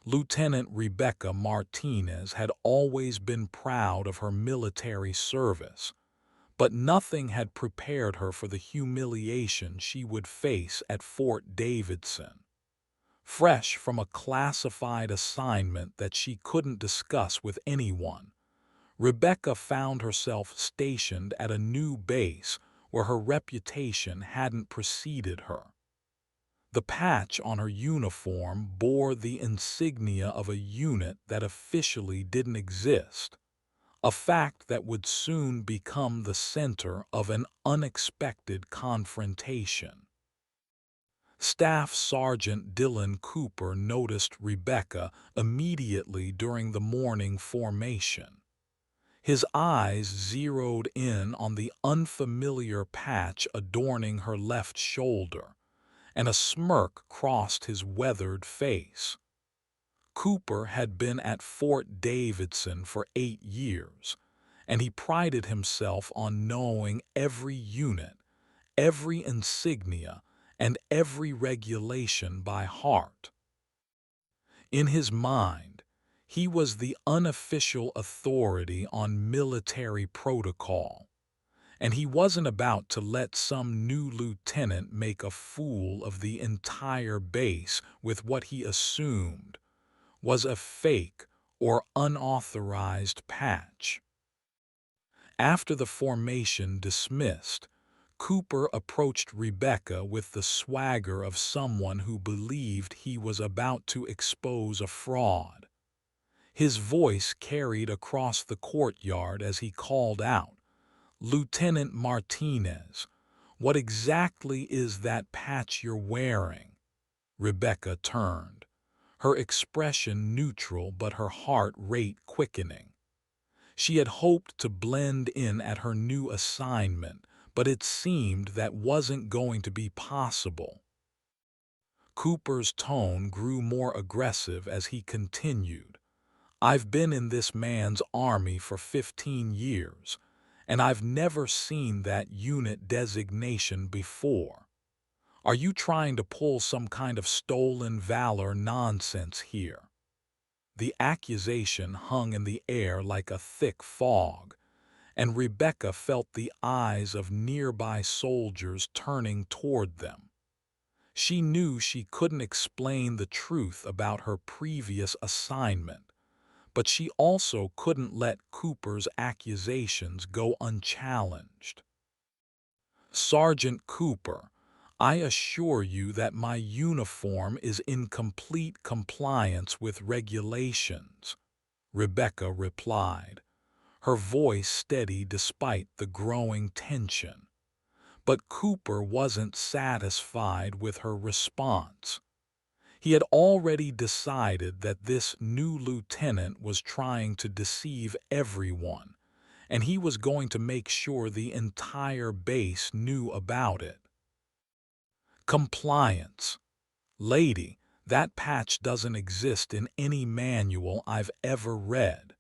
Lieutenant Rebecca Martinez had always been proud of her military service, but nothing had prepared her for the humiliation she would face at Fort Davidson. Fresh from a classified assignment that she couldn't discuss with anyone, Rebecca found herself stationed at a new base where her reputation hadn't preceded her. The patch on her uniform bore the insignia of a unit that officially didn't exist, a fact that would soon become the center of an unexpected confrontation. Staff Sergeant Dylan Cooper noticed Rebecca immediately during the morning formation. His eyes zeroed in on the unfamiliar patch adorning her left shoulder, and a smirk crossed his weathered face. Cooper had been at Fort Davidson for 8 years, and he prided himself on knowing every unit, every insignia, and every regulation by heart. In his mind, he was the unofficial authority on military protocol, and he wasn't about to let some new lieutenant make a fool of the entire base with what he assumed was a fake or unauthorized patch. After the formation dismissed, Cooper approached Rebecca with the swagger of someone who believed he was about to expose a fraud. His voice carried across the courtyard as he called out, "Lieutenant Martinez, what exactly is that patch you're wearing?" Rebecca turned, her expression neutral but her heart rate quickening. She had hoped to blend in at her new assignment, but it seemed that wasn't going to be possible. Cooper's tone grew more aggressive as he continued. "I've been in this man's army for 15 years, and I've never seen that unit designation before. Are you trying to pull some kind of stolen valor nonsense here?" The accusation hung in the air like a thick fog, and Rebecca felt the eyes of nearby soldiers turning toward them. She knew she couldn't explain the truth about her previous assignment, but she also couldn't let Cooper's accusations go unchallenged. "Sergeant Cooper, I assure you that my uniform is in complete compliance with regulations," Rebecca replied, her voice steady despite the growing tension. But Cooper wasn't satisfied with her response. He had already decided that this new lieutenant was trying to deceive everyone, and he was going to make sure the entire base knew about it. "Compliance. Lady, that patch doesn't exist in any manual I've ever read.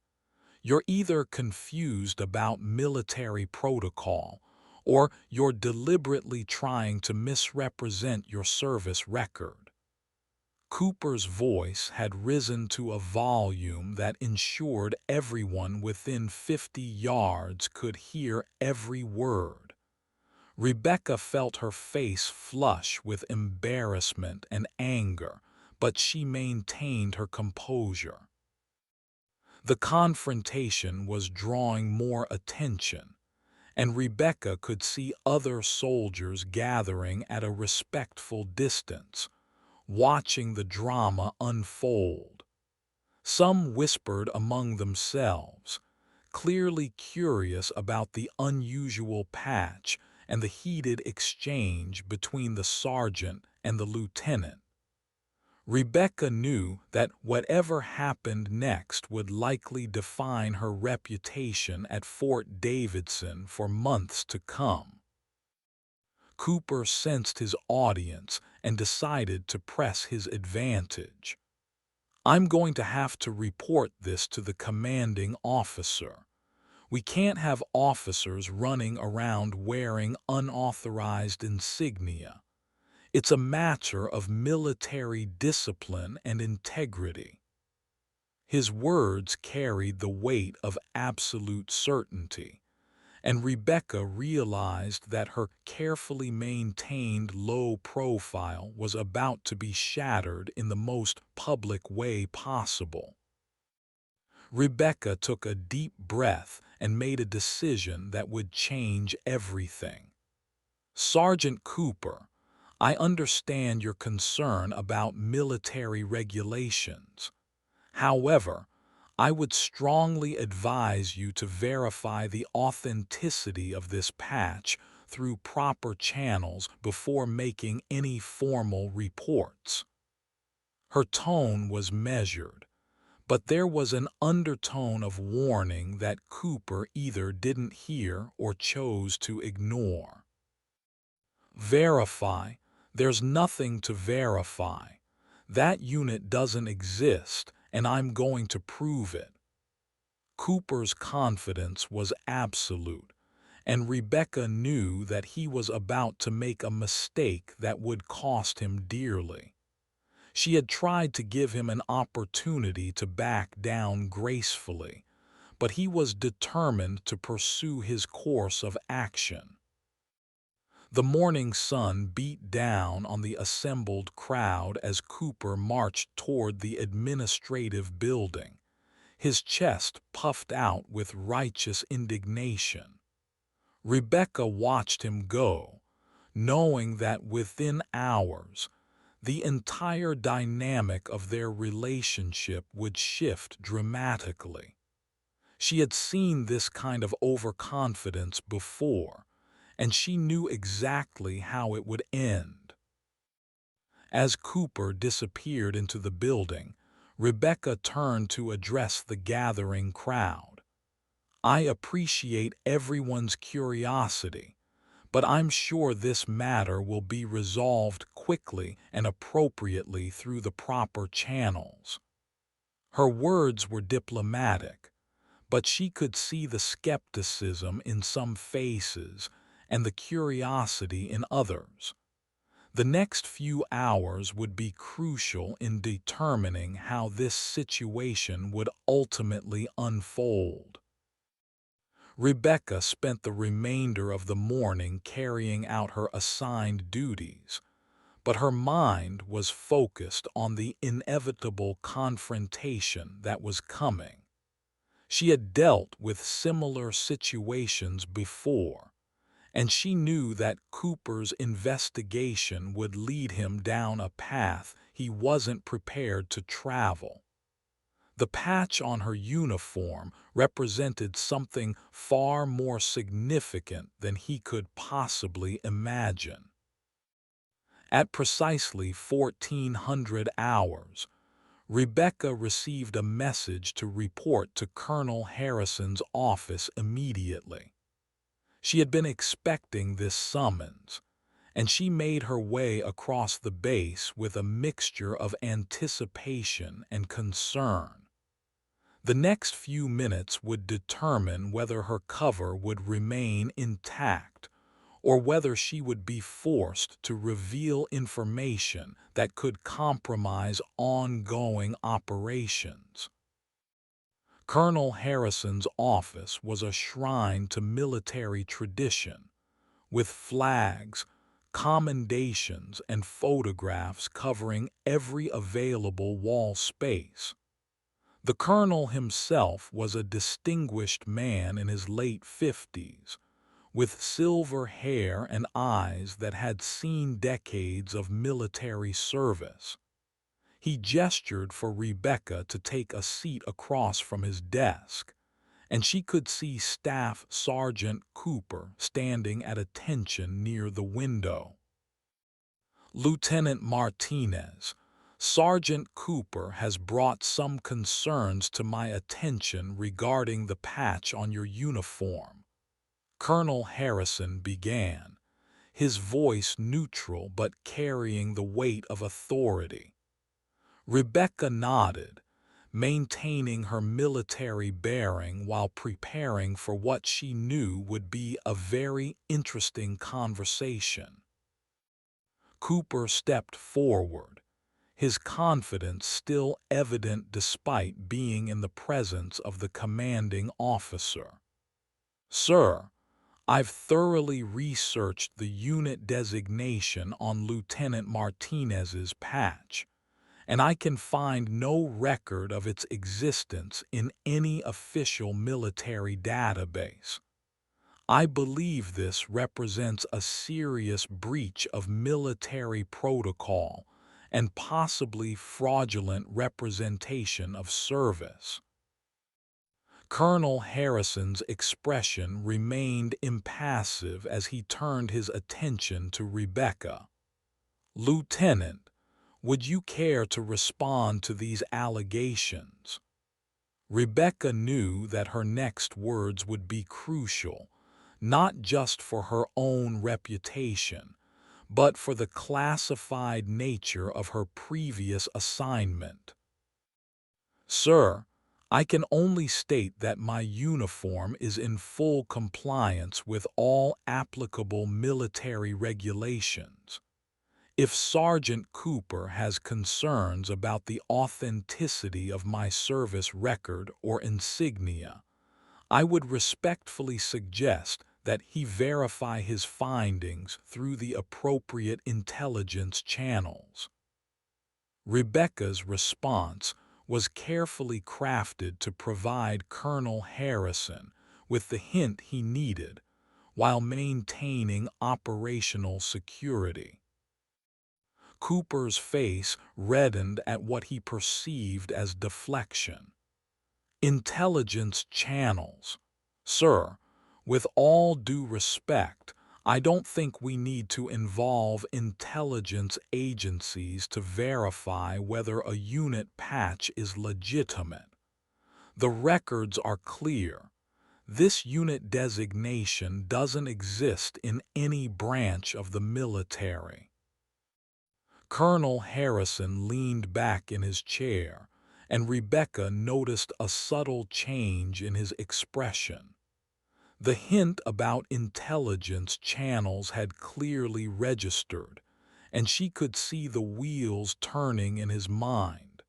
You're either confused about military protocol, or you're deliberately trying to misrepresent your service record." Cooper's voice had risen to a volume that ensured everyone within 50 yards could hear every word. Rebecca felt her face flush with embarrassment and anger, but she maintained her composure. The confrontation was drawing more attention, and Rebecca could see other soldiers gathering at a respectful distance, watching the drama unfold. Some whispered among themselves, clearly curious about the unusual patch and the heated exchange between the sergeant and the lieutenant. Rebecca knew that whatever happened next would likely define her reputation at Fort Davidson for months to come. Cooper sensed his audience and decided to press his advantage. "I'm going to have to report this to the commanding officer. We can't have officers running around wearing unauthorized insignia. It's a matter of military discipline and integrity." His words carried the weight of absolute certainty, and Rebecca realized that her carefully maintained low profile was about to be shattered in the most public way possible. Rebecca took a deep breath and made a decision that would change everything. "Sergeant Cooper, I understand your concern about military regulations. However, I would strongly advise you to verify the authenticity of this patch through proper channels before making any formal reports." Her tone was measured, but there was an undertone of warning that Cooper either didn't hear or chose to ignore. "Verify? There's nothing to verify. That unit doesn't exist, and I'm going to prove it." Cooper's confidence was absolute, and Rebecca knew that he was about to make a mistake that would cost him dearly. She had tried to give him an opportunity to back down gracefully, but he was determined to pursue his course of action. The morning sun beat down on the assembled crowd as Cooper marched toward the administrative building, his chest puffed out with righteous indignation. Rebecca watched him go, knowing that within hours, the entire dynamic of their relationship would shift dramatically. She had seen this kind of overconfidence before, and she knew exactly how it would end. As Cooper disappeared into the building, Rebecca turned to address the gathering crowd. "I appreciate everyone's curiosity, but I'm sure this matter will be resolved quickly and appropriately through the proper channels." Her words were diplomatic, but she could see the skepticism in some faces and the curiosity in others. The next few hours would be crucial in determining how this situation would ultimately unfold. Rebecca spent the remainder of the morning carrying out her assigned duties, but her mind was focused on the inevitable confrontation that was coming. She had dealt with similar situations before, and she knew that Cooper's investigation would lead him down a path he wasn't prepared to travel. The patch on her uniform represented something far more significant than he could possibly imagine. At precisely 1400 hours, Rebecca received a message to report to Colonel Harrison's office immediately. She had been expecting this summons, and she made her way across the base with a mixture of anticipation and concern. The next few minutes would determine whether her cover would remain intact or whether she would be forced to reveal information that could compromise ongoing operations. Colonel Harrison's office was a shrine to military tradition, with flags, commendations, and photographs covering every available wall space. The colonel himself was a distinguished man in his late 50s, with silver hair and eyes that had seen decades of military service. He gestured for Rebecca to take a seat across from his desk, and she could see Staff Sergeant Cooper standing at attention near the window. "Lieutenant Martinez, Sergeant Cooper has brought some concerns to my attention regarding the patch on your uniform," Colonel Harrison began, his voice neutral but carrying the weight of authority. Rebecca nodded, maintaining her military bearing while preparing for what she knew would be a very interesting conversation. Cooper stepped forward, his confidence still evident despite being in the presence of the commanding officer. "Sir, I've thoroughly researched the unit designation on Lieutenant Martinez's patch, and I can find no record of its existence in any official military database. I believe this represents a serious breach of military protocol and possibly fraudulent representation of service." Colonel Harrison's expression remained impassive as he turned his attention to Rebecca. "Lieutenant, would you care to respond to these allegations?" Rebecca knew that her next words would be crucial, not just for her own reputation, but for the classified nature of her previous assignment. "Sir, I can only state that my uniform is in full compliance with all applicable military regulations. If Sergeant Cooper has concerns about the authenticity of my service record or insignia, I would respectfully suggest that he verify his findings through the appropriate intelligence channels." Rebecca's response was carefully crafted to provide Colonel Harrison with the hint he needed while maintaining operational security. Cooper's face reddened at what he perceived as deflection. "Intelligence channels. Sir, with all due respect, I don't think we need to involve intelligence agencies to verify whether a unit patch is legitimate. The records are clear. This unit designation doesn't exist in any branch of the military." Colonel Harrison leaned back in his chair, and Rebecca noticed a subtle change in his expression. The hint about intelligence channels had clearly registered, and she could see the wheels turning in his mind.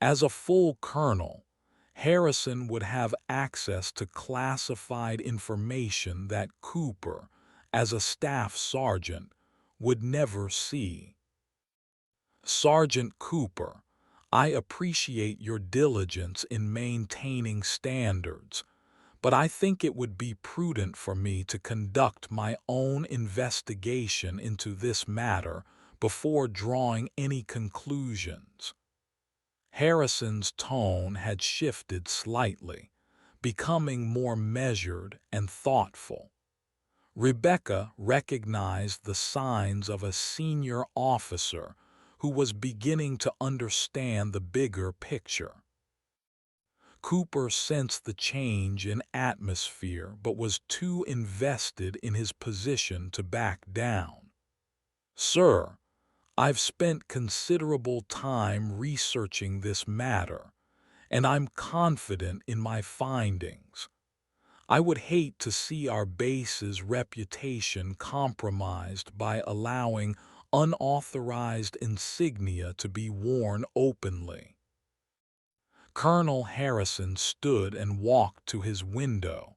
As a full colonel, Harrison would have access to classified information that Cooper, as a staff sergeant, would never see. "Sergeant Cooper, I appreciate your diligence in maintaining standards, but I think it would be prudent for me to conduct my own investigation into this matter before drawing any conclusions." Harrison's tone had shifted slightly, becoming more measured and thoughtful. Rebecca recognized the signs of a senior officer who was beginning to understand the bigger picture. Cooper sensed the change in atmosphere but was too invested in his position to back down. "Sir, I've spent considerable time researching this matter, and I'm confident in my findings. I would hate to see our base's reputation compromised by allowing unauthorized insignia to be worn openly." Colonel Harrison stood and walked to his window,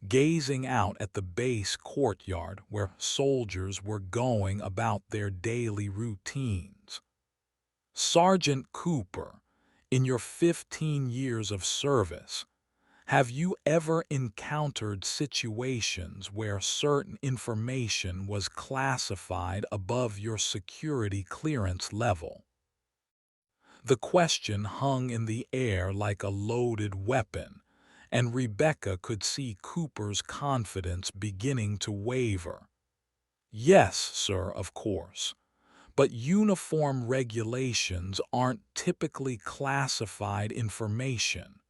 gazing out at the base courtyard where soldiers were going about their daily routines. "Sergeant Cooper, in your 15 years of service, have you ever encountered situations where certain information was classified above your security clearance level?" The question hung in the air like a loaded weapon, and Rebecca could see Cooper's confidence beginning to waver. "Yes, sir, of course. But uniform regulations aren't typically classified information."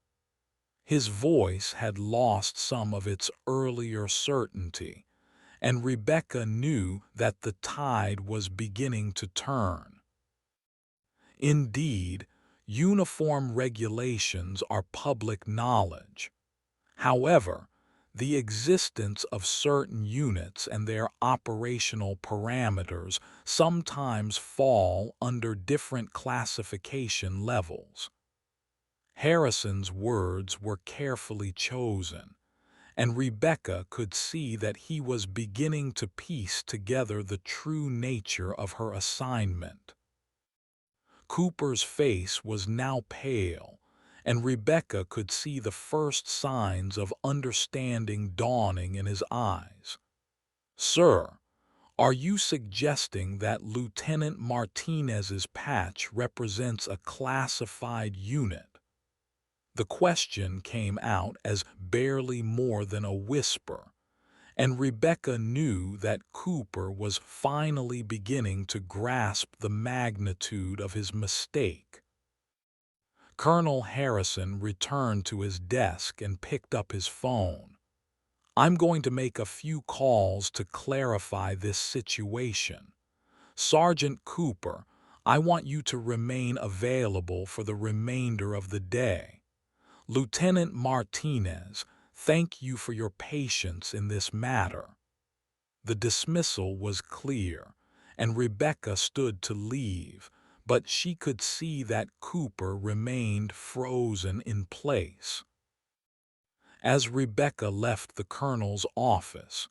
His voice had lost some of its earlier certainty, and Rebecca knew that the tide was beginning to turn. Indeed, uniform regulations are public knowledge. However, The existence of certain units and their operational parameters sometimes fall under different classification levels. Harrison's words were carefully chosen, and Rebecca could see that he was beginning to piece together the true nature of her assignment. Cooper's face was now pale, and Rebecca could see the first signs of understanding dawning in his eyes. "Sir, are you suggesting that Lieutenant Martinez's patch represents a classified unit?" The question came out as barely more than a whisper, and Rebecca knew that Cooper was finally beginning to grasp the magnitude of his mistake. Colonel Harrison returned to his desk and picked up his phone. "I'm going to make a few calls to clarify this situation. Sergeant Cooper, I want you to remain available for the remainder of the day. Lieutenant Martinez, thank you for your patience in this matter." The dismissal was clear, and Rebecca stood to leave, but she could see that Cooper remained frozen in place. As Rebecca left the colonel's office,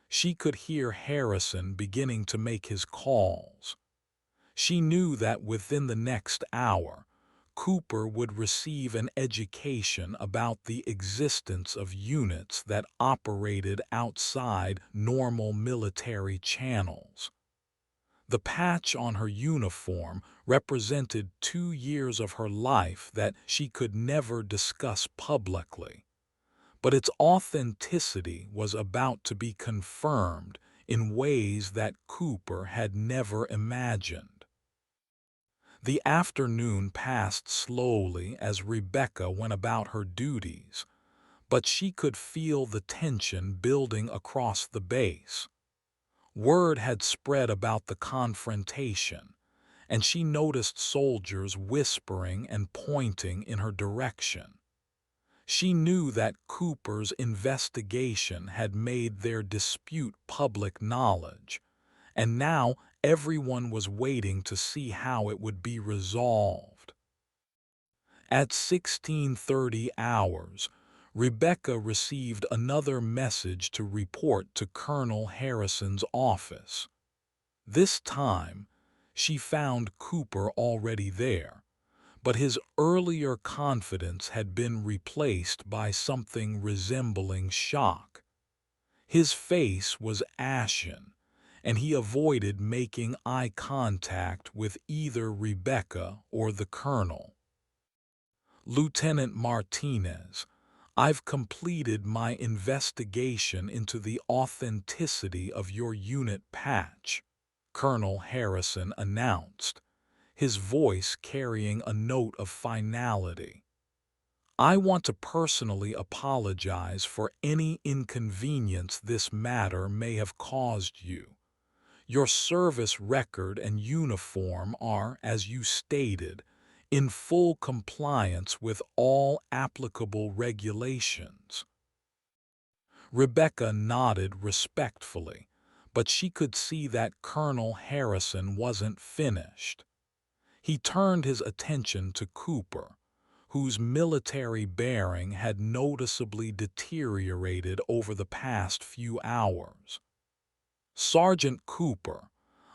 she could hear Harrison beginning to make his calls. She knew that within the next hour, Cooper would receive an education about the existence of units that operated outside normal military channels. The patch on her uniform represented 2 years of her life that she could never discuss publicly, but its authenticity was about to be confirmed in ways that Cooper had never imagined. The afternoon passed slowly as Rebecca went about her duties, but she could feel the tension building across the base. Word had spread about the confrontation, and she noticed soldiers whispering and pointing in her direction. She knew that Cooper's investigation had made their dispute public knowledge, and now everyone was waiting to see how it would be resolved. At 16:30 hours, Rebecca received another message to report to Colonel Harrison's office. This time, she found Cooper already there, but his earlier confidence had been replaced by something resembling shock. His face was ashen, and he avoided making eye contact with either Rebecca or the colonel. "Lieutenant Martinez, I've completed my investigation into the authenticity of your unit patch," Colonel Harrison announced, his voice carrying a note of finality. "I want to personally apologize for any inconvenience this matter may have caused you. Your service record and uniform are, as you stated, in full compliance with all applicable regulations." Rebecca nodded respectfully, but she could see that Colonel Harrison wasn't finished. He turned his attention to Cooper, whose military bearing had noticeably deteriorated over the past few hours. "Sergeant Cooper,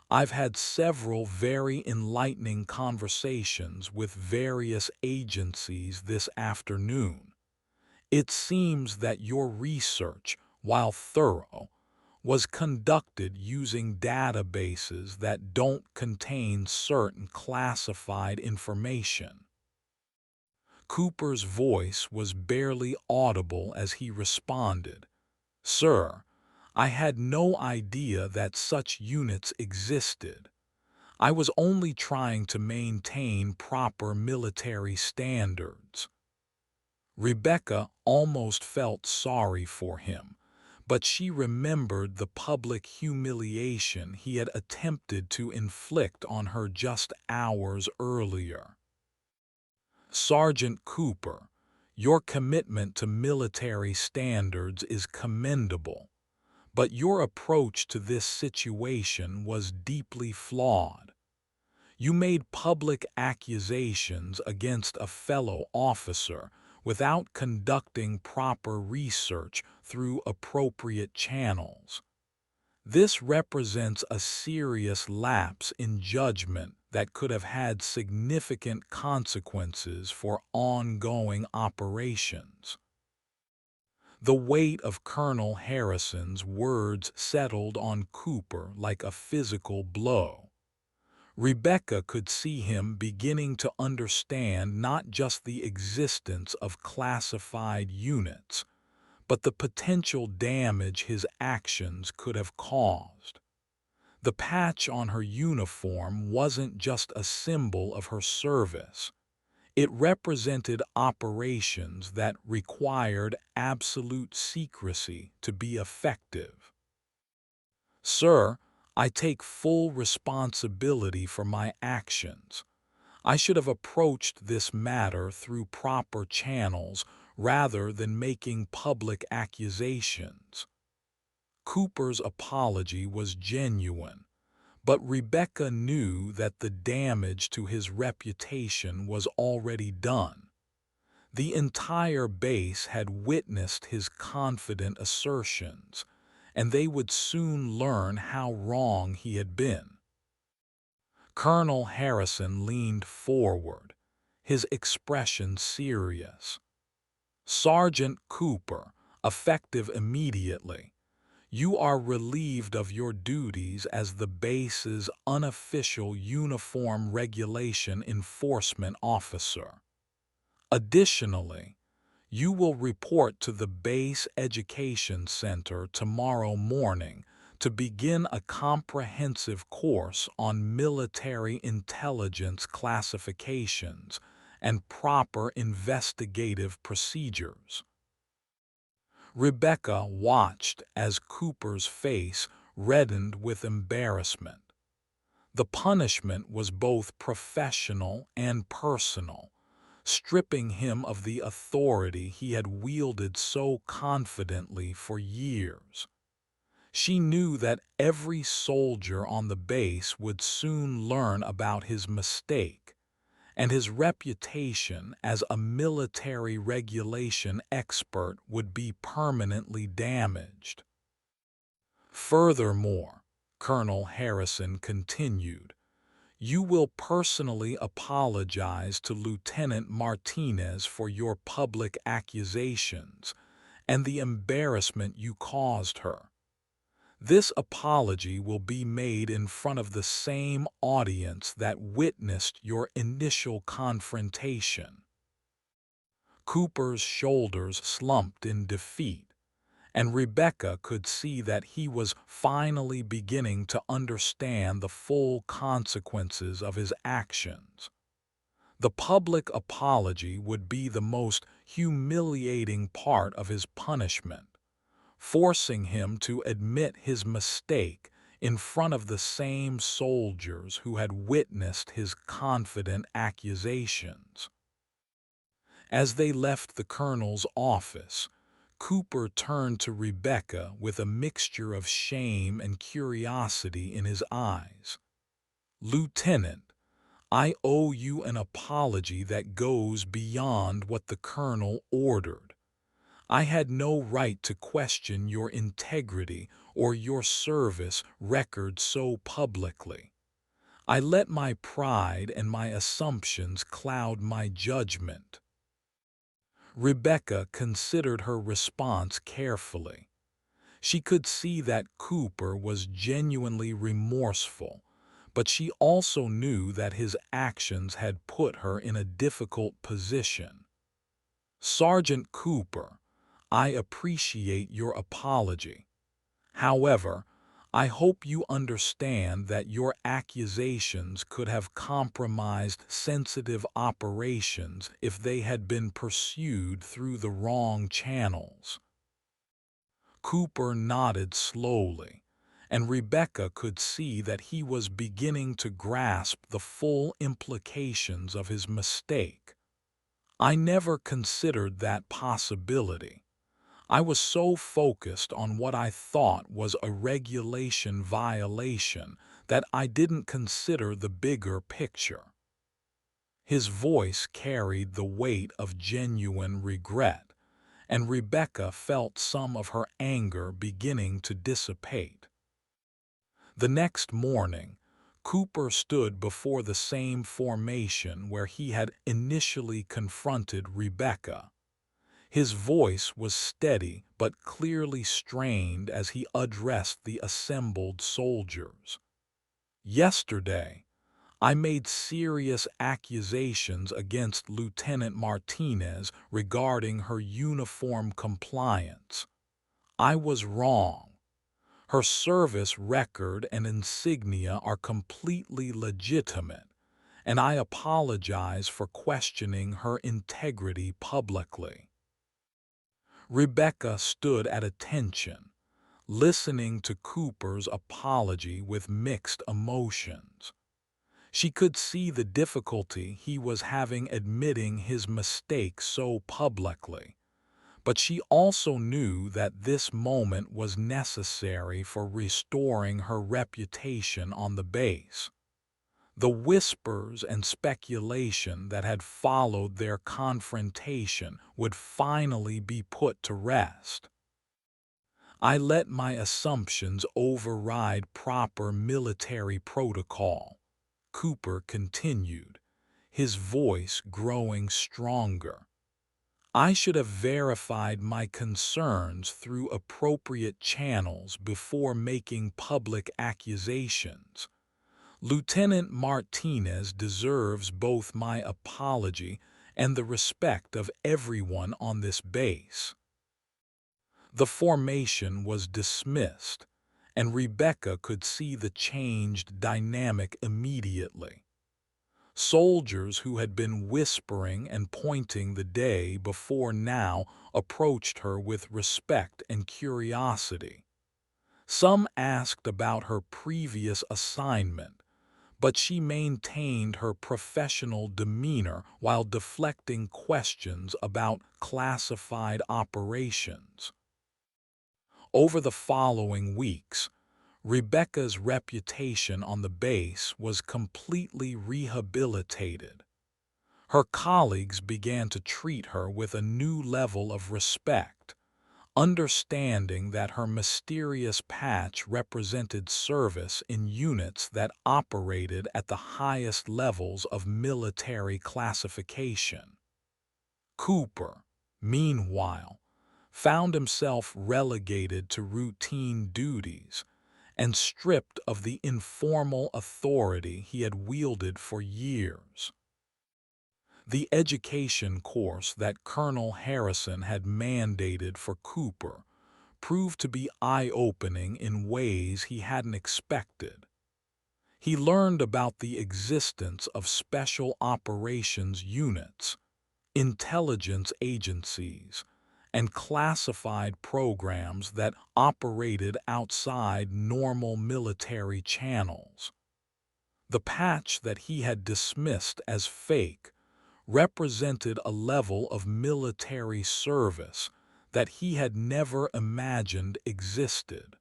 I've had several very enlightening conversations with various agencies this afternoon. It seems that your research, while thorough, was conducted using databases that don't contain certain classified information." Cooper's voice was barely audible as he responded, "Sir, I had no idea that such units existed. I was only trying to maintain proper military standards." Rebecca almost felt sorry for him, but she remembered the public humiliation he had attempted to inflict on her just hours earlier. "Sergeant Cooper, Your commitment to military standards is commendable, but your approach to this situation was deeply flawed. You made public accusations against a fellow officer without conducting proper research through appropriate channels. This represents a serious lapse in judgment that could have had significant consequences for ongoing operations. The weight of Colonel Harrison's words settled on Cooper like a physical blow. Rebecca could see him beginning to understand not just the existence of classified units, but the potential damage his actions could have caused. The patch on her uniform wasn't just a symbol of her service. It represented operations that required absolute secrecy to be effective. Sir, I take full responsibility for my actions. I should have approached this matter through proper channels rather than making public accusations. Cooper's apology was genuine, but Rebecca knew that the damage to his reputation was already done. The entire base had witnessed his confident assertions, and they would soon learn how wrong he had been. Colonel Harrison leaned forward, his expression serious. Sergeant Cooper, effective immediately, you are relieved of your duties as the base's unofficial uniform regulation enforcement officer. Additionally, you will report to the Base Education Center tomorrow morning to begin a comprehensive course on military intelligence classifications and proper investigative procedures. Rebecca watched as Cooper's face reddened with embarrassment. The punishment was both professional and personal, stripping him of the authority he had wielded so confidently for years. She knew that every soldier on the base would soon learn about his mistake, and his reputation as a military regulation expert would be permanently damaged. Furthermore, Colonel Harrison continued, you will personally apologize to Lieutenant Martinez for your public accusations and the embarrassment you caused her. This apology will be made in front of the same audience that witnessed your initial confrontation. Cooper's shoulders slumped in defeat, and Rebecca could see that he was finally beginning to understand the full consequences of his actions. The public apology would be the most humiliating part of his punishment, forcing him to admit his mistake in front of the same soldiers who had witnessed his confident accusations. As they left the colonel's office, Cooper turned to Rebecca with a mixture of shame and curiosity in his eyes. Lieutenant, I owe you an apology that goes beyond what the colonel ordered. I had no right to question your integrity or your service record so publicly. I let my pride and my assumptions cloud my judgment. Rebecca considered her response carefully. She could see that Cooper was genuinely remorseful, but she also knew that his actions had put her in a difficult position. Sergeant Cooper, I appreciate your apology. However, I hope you understand that your accusations could have compromised sensitive operations if they had been pursued through the wrong channels. Cooper nodded slowly, and Rebecca could see that he was beginning to grasp the full implications of his mistake. I never considered that possibility. I was so focused on what I thought was a regulation violation that I didn't consider the bigger picture. His voice carried the weight of genuine regret, and Rebecca felt some of her anger beginning to dissipate. The next morning, Cooper stood before the same formation where he had initially confronted Rebecca. His voice was steady but clearly strained as he addressed the assembled soldiers. "Yesterday, I made serious accusations against Lieutenant Martinez regarding her uniform compliance. I was wrong. Her service record and insignia are completely legitimate, and I apologize for questioning her integrity publicly." Rebecca stood at attention, listening to Cooper's apology with mixed emotions. She could see the difficulty he was having admitting his mistake so publicly, but she also knew that this moment was necessary for restoring her reputation on the base. The whispers and speculation that had followed their confrontation would finally be put to rest. "I let my assumptions override proper military protocol," Cooper continued, his voice growing stronger. "I should have verified my concerns through appropriate channels before making public accusations. Lieutenant Martinez deserves both my apology and the respect of everyone on this base." The formation was dismissed, and Rebecca could see the changed dynamic immediately. Soldiers who had been whispering and pointing the day before now approached her with respect and curiosity. Some asked about her previous assignment, but she maintained her professional demeanor while deflecting questions about classified operations. Over the following weeks, Rebecca's reputation on the base was completely rehabilitated. Her colleagues began to treat her with a new level of respect, understanding that her mysterious patch represented service in units that operated at the highest levels of military classification. Cooper, meanwhile, found himself relegated to routine duties and stripped of the informal authority he had wielded for years. The education course that Colonel Harrison had mandated for Cooper proved to be eye-opening in ways he hadn't expected. He learned about the existence of special operations units, intelligence agencies, and classified programs that operated outside normal military channels. The patch that he had dismissed as fake represented a level of military service that he had never imagined existed.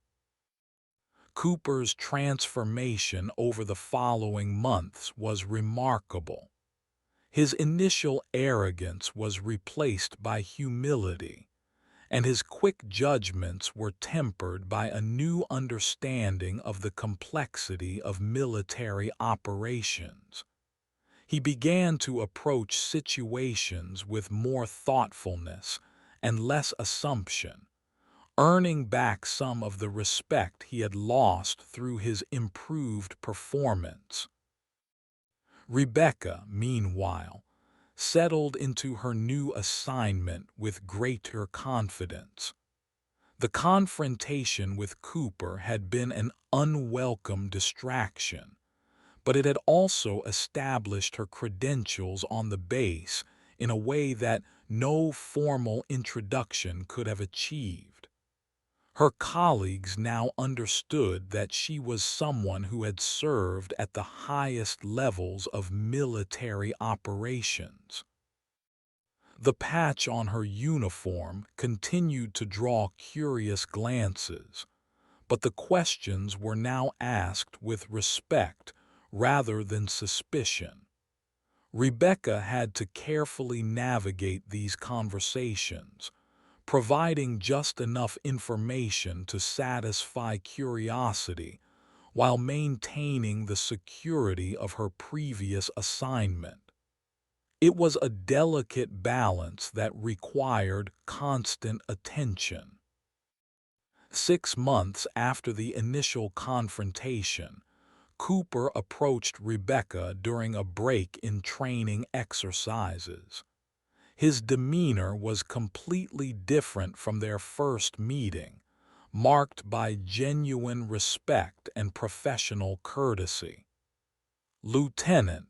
Cooper's transformation over the following months was remarkable. His initial arrogance was replaced by humility, and his quick judgments were tempered by a new understanding of the complexity of military operations. He began to approach situations with more thoughtfulness and less assumption, earning back some of the respect he had lost through his improved performance. Rebecca, meanwhile, settled into her new assignment with greater confidence. The confrontation with Cooper had been an unwelcome distraction, but it had also established her credentials on the base in a way that no formal introduction could have achieved. Her colleagues now understood that she was someone who had served at the highest levels of military operations. The patch on her uniform continued to draw curious glances, but the questions were now asked with respect rather than suspicion. Rebecca had to carefully navigate these conversations, providing just enough information to satisfy curiosity while maintaining the security of her previous assignment. It was a delicate balance that required constant attention. 6 months after the initial confrontation, Cooper approached Rebecca during a break in training exercises. His demeanor was completely different from their first meeting, marked by genuine respect and professional courtesy. "Lieutenant,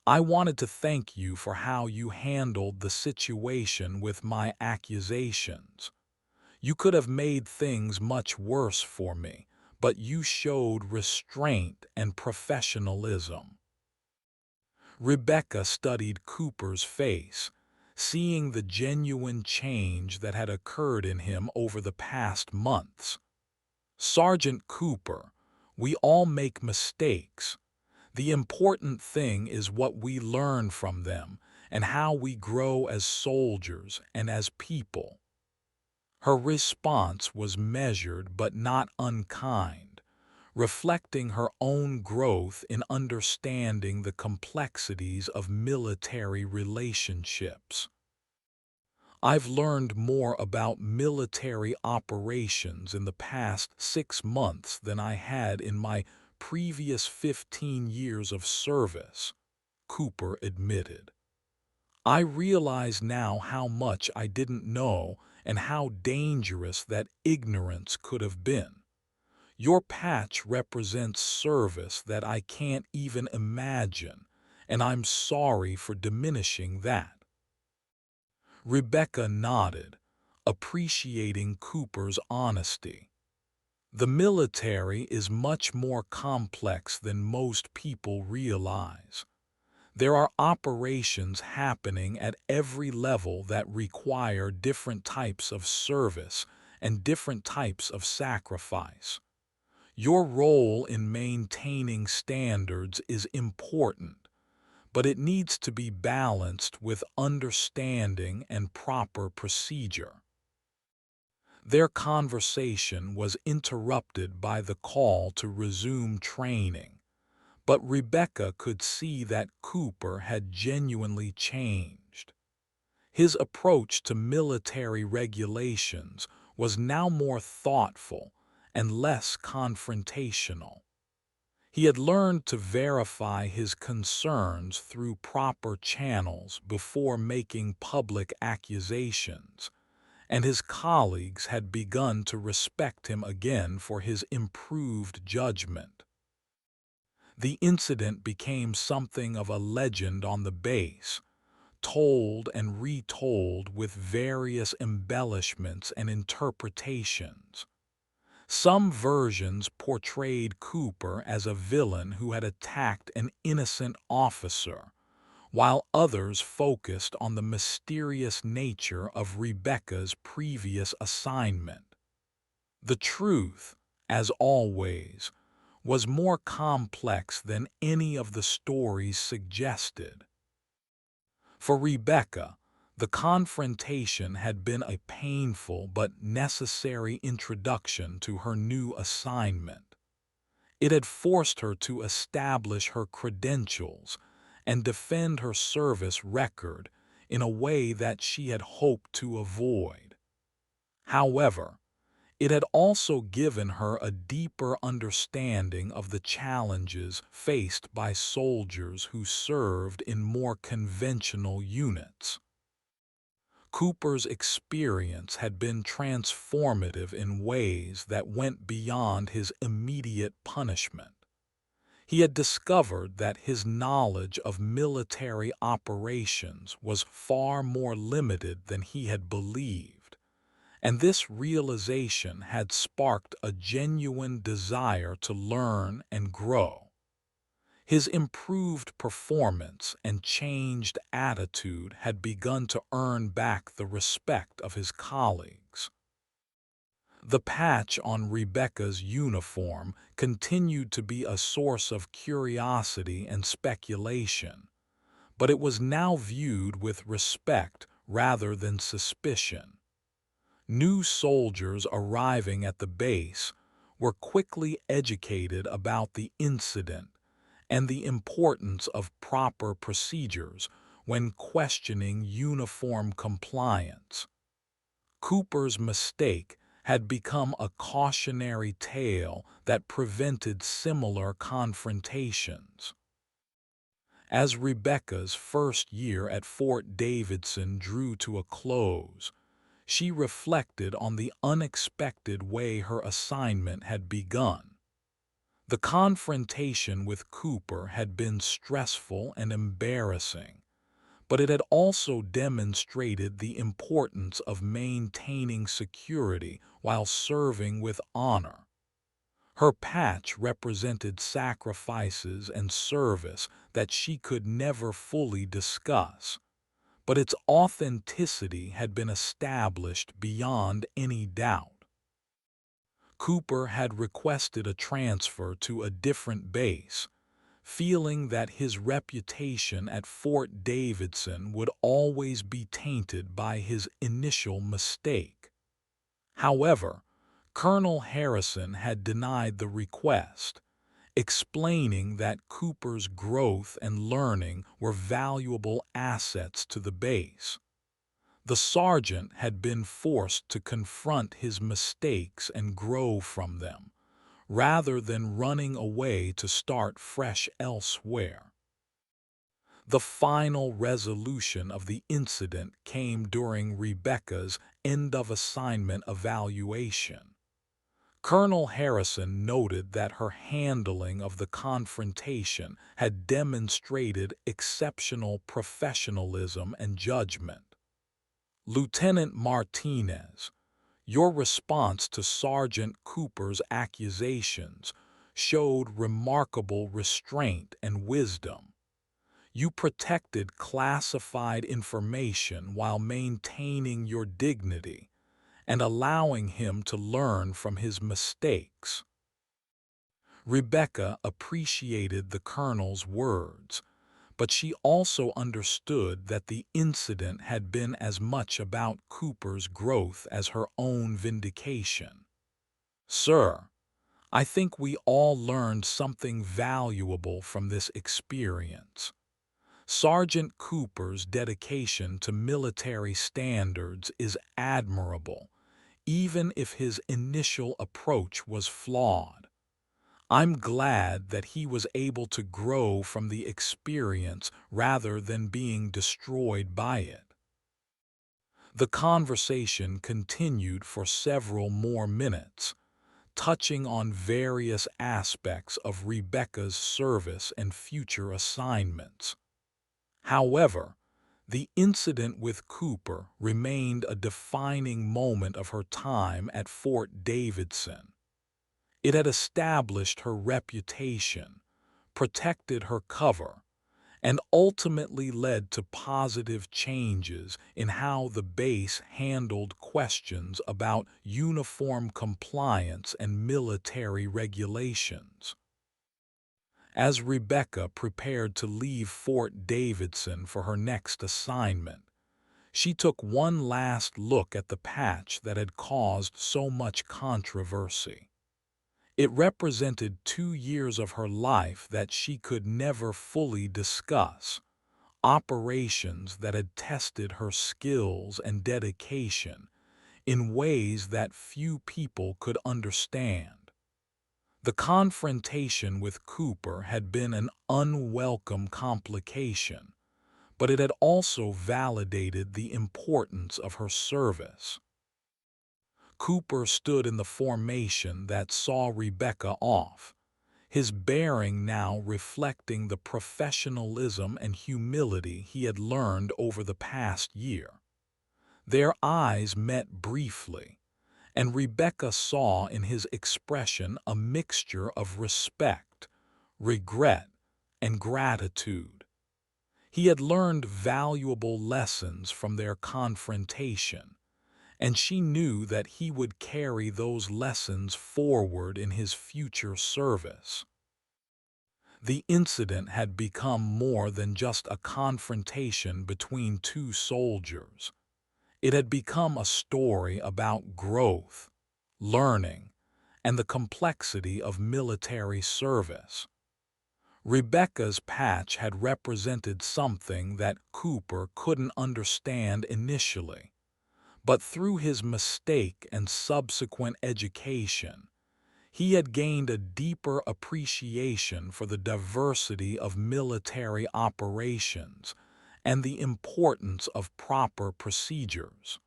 I wanted to thank you for how you handled the situation with my accusations. You could have made things much worse for me, but you showed restraint and professionalism." Rebecca studied Cooper's face, seeing the genuine change that had occurred in him over the past months. "Sergeant Cooper, we all make mistakes. The important thing is what we learn from them and how we grow as soldiers and as people." Her response was measured but not unkind, reflecting her own growth in understanding the complexities of military relationships. "I've learned more about military operations in the past 6 months than I had in my previous 15 years of service," Cooper admitted. "I realize now how much I didn't know and how dangerous that ignorance could have been. Your patch represents service that I can't even imagine, and I'm sorry for diminishing that." Rebecca nodded, appreciating Cooper's honesty. The military is much more complex than most people realize. There are operations happening at every level that require different types of service and different types of sacrifice. Your role in maintaining standards is important, but it needs to be balanced with understanding and proper procedure. Their conversation was interrupted by the call to resume training, but Rebecca could see that Cooper had genuinely changed. His approach to military regulations was now more thoughtful and less confrontational. He had learned to verify his concerns through proper channels before making public accusations, and his colleagues had begun to respect him again for his improved judgment. The incident became something of a legend on the base, told and retold with various embellishments and interpretations. Some versions portrayed Cooper as a villain who had attacked an innocent officer, while others focused on the mysterious nature of Rebecca's previous assignment. The truth, as always, was more complex than any of the stories suggested. For Rebecca, the confrontation had been a painful but necessary introduction to her new assignment. It had forced her to establish her credentials and defend her service record in a way that she had hoped to avoid. However, it had also given her a deeper understanding of the challenges faced by soldiers who served in more conventional units. Cooper's experience had been transformative in ways that went beyond his immediate punishment. He had discovered that his knowledge of military operations was far more limited than he had believed, and this realization had sparked a genuine desire to learn and grow. His improved performance and changed attitude had begun to earn back the respect of his colleagues. The patch on Rebecca's uniform continued to be a source of curiosity and speculation, but it was now viewed with respect rather than suspicion. New soldiers arriving at the base were quickly educated about the incident and the importance of proper procedures when questioning uniform compliance. Cooper's mistake had become a cautionary tale that prevented similar confrontations. As Rebecca's first year at Fort Davidson drew to a close, she reflected on the unexpected way her assignment had begun. The confrontation with Cooper had been stressful and embarrassing, but it had also demonstrated the importance of maintaining security while serving with honor. Her patch represented sacrifices and service that she could never fully discuss, but its authenticity had been established beyond any doubt. Cooper had requested a transfer to a different base, feeling that his reputation at Fort Davidson would always be tainted by his initial mistake. However, Colonel Harrison had denied the request, explaining that Cooper's growth and learning were valuable assets to the base. The sergeant had been forced to confront his mistakes and grow from them, rather than running away to start fresh elsewhere. The final resolution of the incident came during Rebecca's end-of-assignment evaluation. Colonel Harrison noted that her handling of the confrontation had demonstrated exceptional professionalism and judgment. Lieutenant Martinez, your response to Sergeant Cooper's accusations showed remarkable restraint and wisdom. You protected classified information while maintaining your dignity and allowing him to learn from his mistakes. Rebecca appreciated the colonel's words, but she also understood that the incident had been as much about Cooper's growth as her own vindication. Sir, I think we all learned something valuable from this experience. Sergeant Cooper's dedication to military standards is admirable, even if his initial approach was flawed. I'm glad that he was able to grow from the experience rather than being destroyed by it. The conversation continued for several more minutes, touching on various aspects of Rebecca's service and future assignments. However, the incident with Cooper remained a defining moment of her time at Fort Davidson. It had established her reputation, protected her cover, and ultimately led to positive changes in how the base handled questions about uniform compliance and military regulations. As Rebecca prepared to leave Fort Davidson for her next assignment, she took one last look at the patch that had caused so much controversy. It represented 2 years of her life that she could never fully discuss, operations that had tested her skills and dedication in ways that few people could understand. The confrontation with Cooper had been an unwelcome complication, but it had also validated the importance of her service. Cooper stood in the formation that saw Rebecca off, his bearing now reflecting the professionalism and humility he had learned over the past year. Their eyes met briefly, and Rebecca saw in his expression a mixture of respect, regret, and gratitude. He had learned valuable lessons from their confrontation, and she knew that he would carry those lessons forward in his future service. The incident had become more than just a confrontation between two soldiers. It had become a story about growth, learning, and the complexity of military service. Rebecca's patch had represented something that Cooper couldn't understand initially, but through his mistake and subsequent education, he had gained a deeper appreciation for the diversity of military operations and the importance of proper procedures.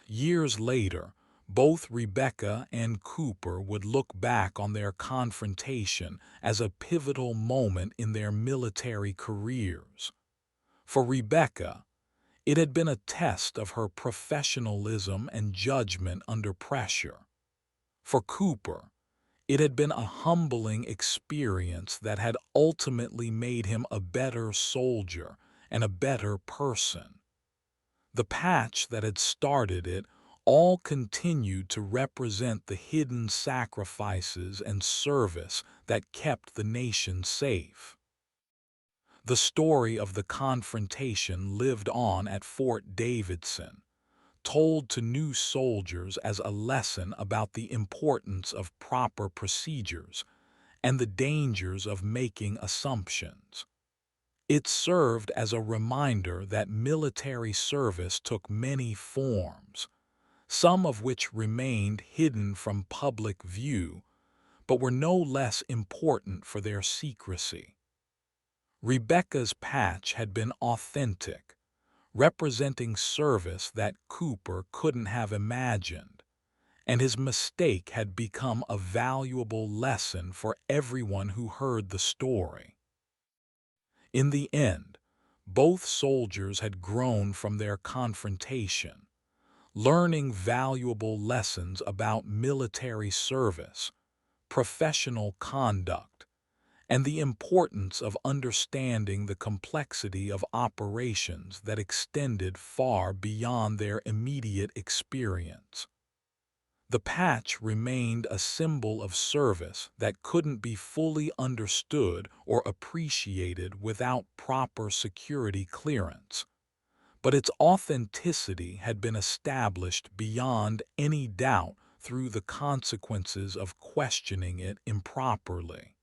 Years later, both Rebecca and Cooper would look back on their confrontation as a pivotal moment in their military careers. For Rebecca, it had been a test of her professionalism and judgment under pressure. For Cooper, it had been a humbling experience that had ultimately made him a better soldier and a better person. The patch that had started it all continued to represent the hidden sacrifices and service that kept the nation safe. The story of the confrontation lived on at Fort Davidson, told to new soldiers as a lesson about the importance of proper procedures and the dangers of making assumptions. It served as a reminder that military service took many forms, some of which remained hidden from public view, but were no less important for their secrecy. Rebecca's patch had been authentic, representing service that Cooper couldn't have imagined, and his mistake had become a valuable lesson for everyone who heard the story. In the end, both soldiers had grown from their confrontation, learning valuable lessons about military service, professional conduct, and the importance of understanding the complexity of operations that extended far beyond their immediate experience. The patch remained a symbol of service that couldn't be fully understood or appreciated without proper security clearance, but its authenticity had been established beyond any doubt through the consequences of questioning it improperly.